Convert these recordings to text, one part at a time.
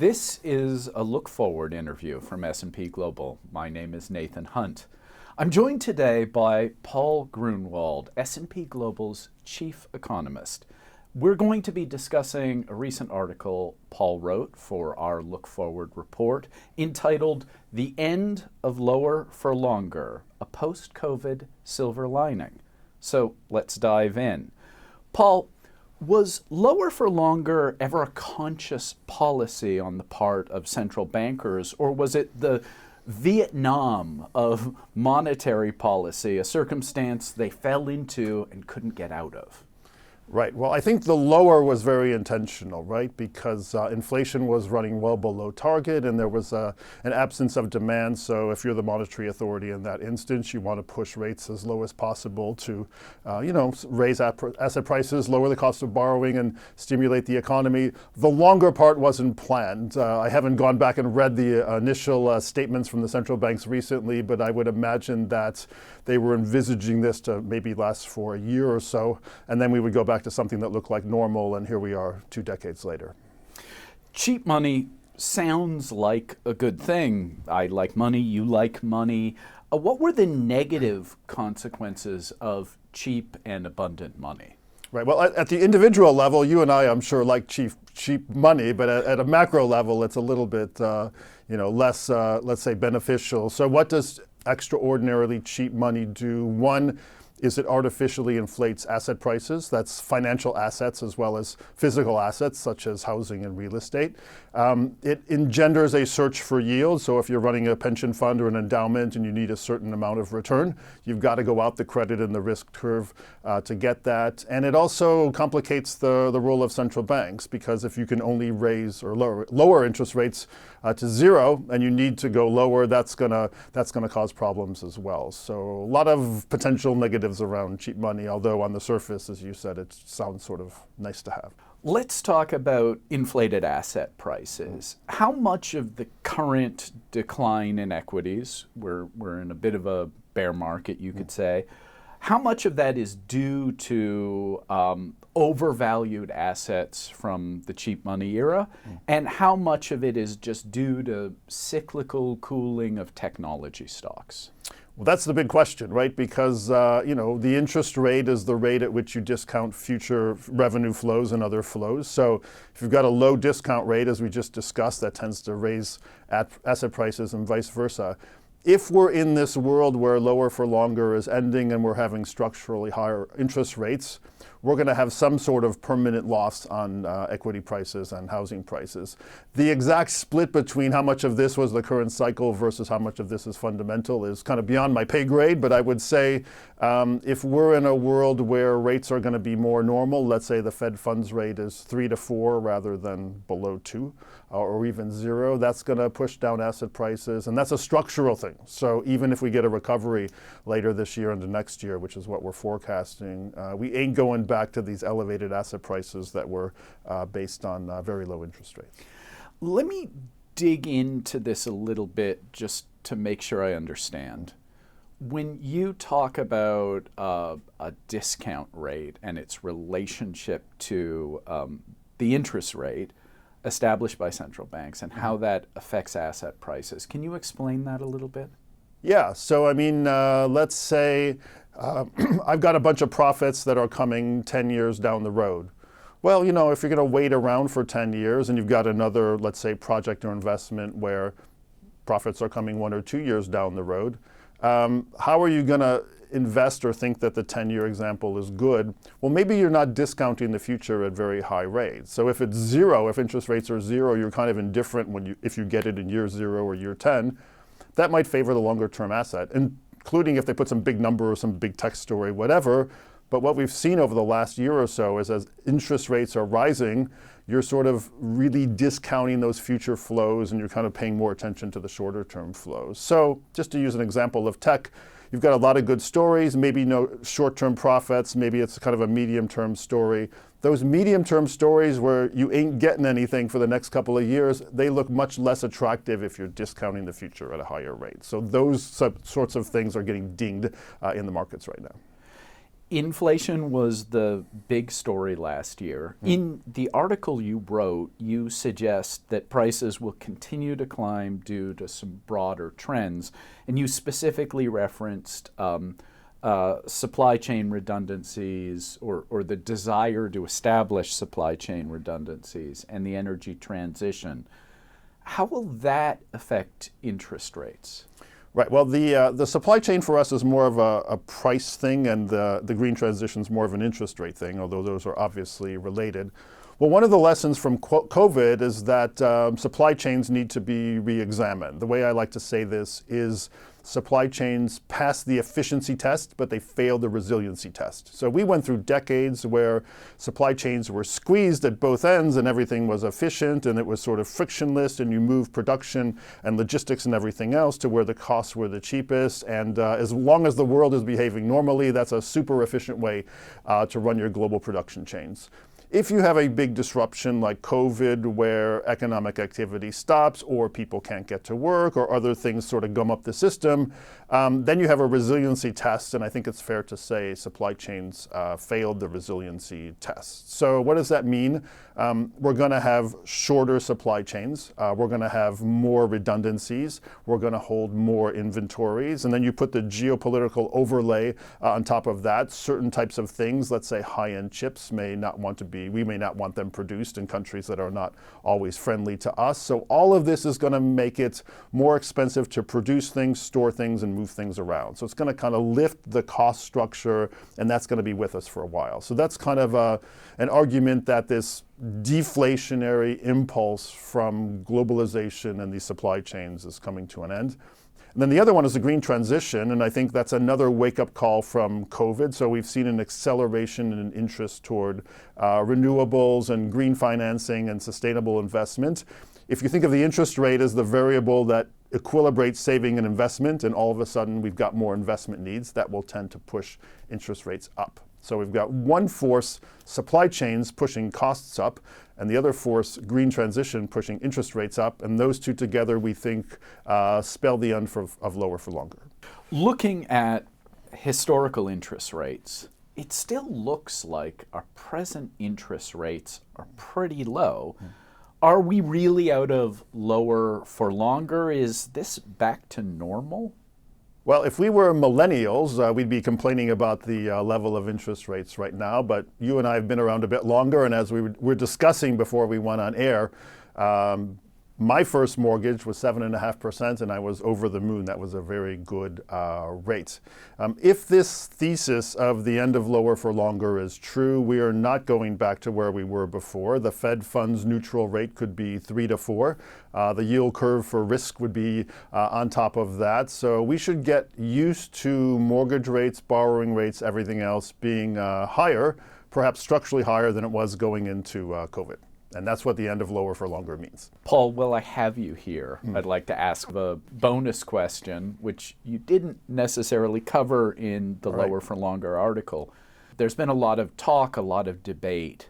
This is a Look Forward interview from S&P Global. My name is Nathan Hunt. I'm joined today by Paul Gruenwald, S&P Global's chief economist. We're going to be discussing a recent article Paul wrote for our Look Forward report entitled The End of Lower for Longer, a Post-COVID Silver Lining. So let's dive in. Paul, was lower for longer ever a conscious policy on the part of central bankers, or was it the Vietnam of monetary policy, a circumstance they fell into and couldn't get out of? Right. Well, I think the lower was very intentional, right? Because inflation was running well below target and there was an absence of demand. So if you're the monetary authority in that instance, you want to push rates as low as possible to, raise asset prices, lower the cost of borrowing and stimulate the economy. The longer part wasn't planned. I haven't gone back and read the initial statements from the central banks recently, but I would imagine that they were envisaging this to maybe last for a year or so, and then we would go back to something that looked like normal, and here we are 2 decades later. Cheap money sounds like a good thing. I like money, you like money. What were the negative consequences of cheap and abundant money? Right. Well, at the individual level, you and I, I'm sure, like cheap money, but at a macro level, it's a little bit, less, let's say, beneficial. So what does extraordinarily cheap money do? One is it artificially inflates asset prices. That's financial assets as well as physical assets such as housing and real estate. It engenders a search for yield. So if you're running a pension fund or an endowment and you need a certain amount of return, you've got to go out the credit and the risk curve to get that. And it also complicates the role of central banks, because if you can only raise or lower interest rates to zero and you need to go lower, that's gonna cause problems as well. So a lot of potential negatives around cheap money, although on the surface, as you said, it sounds sort of nice to have. Let's talk about inflated asset prices. How much of the current decline in equities, we're in a bit of a bear market, you could say, how much of that is due to overvalued assets from the cheap money era, and how much of it is just due to cyclical cooling of technology stocks? Well, that's the big question, right? Because, the interest rate is the rate at which you discount future revenue flows and other flows. So if you've got a low discount rate, as we just discussed, that tends to raise asset prices and vice versa. If we're in this world where lower for longer is ending and we're having structurally higher interest rates, we're going to have some sort of permanent loss on equity prices and housing prices. The exact split between how much of this was the current cycle versus how much of this is fundamental is kind of beyond my pay grade, but I would say if we're in a world where rates are going to be more normal, let's say the Fed funds rate is 3 to 4 rather than below 2 or even 0, that's going to push down asset prices, and that's a structural thing. So even if we get a recovery later this year into next year, which is what we're forecasting, we ain't going back to these elevated asset prices that were based on very low interest rates. Let me dig into this a little bit just to make sure I understand. When you talk about a discount rate and its relationship to the interest rate established by central banks and how that affects asset prices, can you explain that a little bit? Yeah, so let's say I've got a bunch of profits that are coming 10 years down the road. Well, if you're going to wait around for 10 years and you've got another, let's say, project or investment where profits are coming 1 or 2 years down the road, how are you going to invest or think that the 10-year example is good? Well, maybe you're not discounting the future at very high rates. So if it's 0, if interest rates are 0, you're kind of indifferent if you get it in year 0 or year 10. That might favor the longer term asset, including if they put some big number or some big text story, whatever. But what we've seen over the last year or so is as interest rates are rising, you're sort of really discounting those future flows and you're kind of paying more attention to the shorter term flows. So just to use an example of tech, you've got a lot of good stories, maybe no short-term profits, maybe it's kind of a medium-term story. Those medium-term stories where you ain't getting anything for the next couple of years, they look much less attractive if you're discounting the future at a higher rate. So those sorts of things are getting dinged in the markets right now. Inflation was the big story last year. In the article you wrote, you suggest that prices will continue to climb due to some broader trends, and you specifically referenced supply chain redundancies or the desire to establish supply chain redundancies and the energy transition. How will that affect interest rates? Right. Well, the supply chain for us is more of a price thing, and the green transition is more of an interest rate thing, although those are obviously related. Well, one of the lessons from COVID is that supply chains need to be re-examined. The way I like to say this is supply chains passed the efficiency test, but they failed the resiliency test. So we went through decades where supply chains were squeezed at both ends and everything was efficient and it was sort of frictionless, and you moved production and logistics and everything else to where the costs were the cheapest. And as long as the world is behaving normally, that's a super efficient way to run your global production chains. If you have a big disruption like COVID, where economic activity stops or people can't get to work or other things sort of gum up the system, then you have a resiliency test, and I think it's fair to say supply chains failed the resiliency test. So what does that mean? We're going to have shorter supply chains. We're going to have more redundancies. We're going to hold more inventories. And then you put the geopolitical overlay on top of that. Certain types of things, let's say high-end chips, we may not want them produced in countries that are not always friendly to us. So all of this is going to make it more expensive to produce things, store things, and move things around. So it's going to kind of lift the cost structure, and that's going to be with us for a while. So that's kind of an argument that this deflationary impulse from globalization and these supply chains is coming to an end. And then the other one is the green transition, and I think that's another wake-up call from COVID. So we've seen an acceleration in interest toward renewables and green financing and sustainable investment. If you think of the interest rate as the variable that equilibrates saving and investment, and all of a sudden we've got more investment needs, that will tend to push interest rates up. So we've got one force, supply chains, pushing costs up, and the other force, green transition, pushing interest rates up. And those two together, we think, spell the end of lower for longer. Looking at historical interest rates, it still looks like our present interest rates are pretty low. Are we really out of lower for longer? Is this back to normal? Well, if we were millennials, we'd be complaining about the level of interest rates right now. But you and I have been around a bit longer, and as we were discussing before we went on air, my first mortgage was 7.5%, and I was over the moon. That was a very good rate. If this thesis of the end of lower for longer is true, we are not going back to where we were before. The Fed funds neutral rate could be 3 to 4. The yield curve for risk would be on top of that. So we should get used to mortgage rates, borrowing rates, everything else being higher, perhaps structurally higher than it was going into COVID. And that's what the end of lower for longer means. Paul, while I have you here, I'd like to ask a bonus question, which you didn't necessarily cover in the lower for longer article. There's been a lot of talk, a lot of debate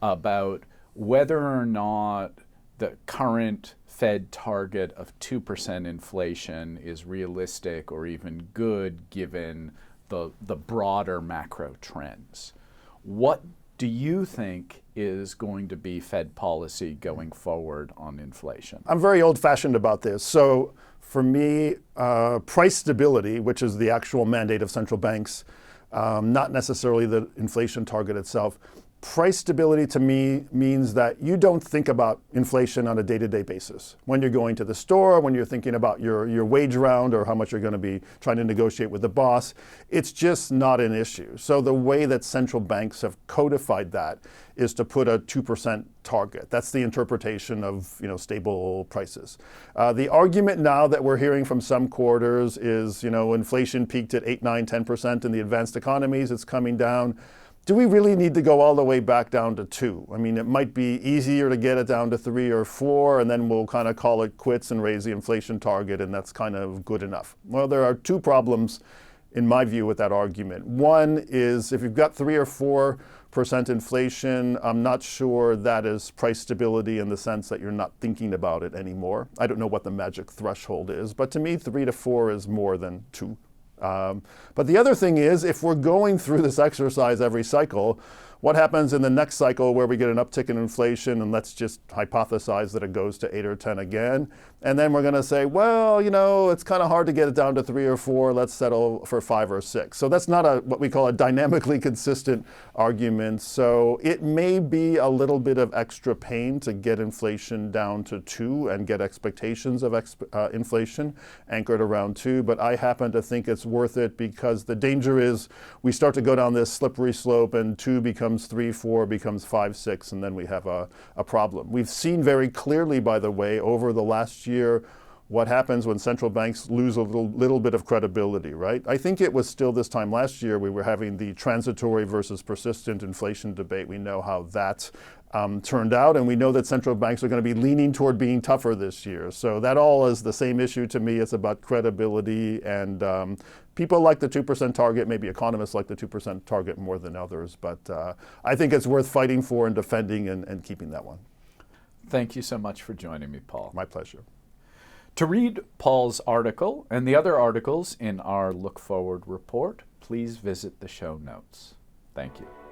about whether or not the current Fed target of 2% inflation is realistic or even good given the broader macro trends. What do you think is going to be Fed policy going forward on inflation? I'm very old-fashioned about this. So for me, price stability, which is the actual mandate of central banks, not necessarily the inflation target itself. Price stability to me means that you don't think about inflation on a day-to-day basis. When you're going to the store, when you're thinking about your wage round or how much you're going to be trying to negotiate with the boss, it's just not an issue. So the way that central banks have codified that is to put a 2% target. That's the interpretation of stable prices. The argument now that we're hearing from some quarters is inflation peaked at 8, 9, 10% in the advanced economies. It's coming down. Do we really need to go all the way back down to 2? I mean, it might be easier to get it down to 3 or 4, and then we'll kind of call it quits and raise the inflation target, and that's kind of good enough. Well, there are two problems, in my view, with that argument. One is if you've got 3 or 4% inflation, I'm not sure that is price stability in the sense that you're not thinking about it anymore. I don't know what the magic threshold is, but to me, 3 to 4 is more than 2. But the other thing is, if we're going through this exercise every cycle, what happens in the next cycle where we get an uptick in inflation, and let's just hypothesize that it goes to 8 or 10 again, and then we're going to say, well, it's kind of hard to get it down to 3 or 4, let's settle for 5 or 6. So that's not what we call a dynamically consistent argument. So it may be a little bit of extra pain to get inflation down to 2 and get expectations of inflation anchored around 2, but I happen to think it's worth it, because the danger is we start to go down this slippery slope and 2 becomes 3, 4 becomes 5, 6, and then we have a problem. We've seen very clearly, by the way, over the last year, what happens when central banks lose a little bit of credibility, right? I think it was still this time last year we were having the transitory versus persistent inflation debate. We know how that turned out, and we know that central banks are going to be leaning toward being tougher this year. So that all is the same issue to me. It's about credibility, and people like the 2% target. Maybe economists like the 2% target more than others, but I think it's worth fighting for and defending and keeping that one. Thank you so much for joining me, Paul. My pleasure. To read Paul's article and the other articles in our Look Forward report, please visit the show notes. Thank you.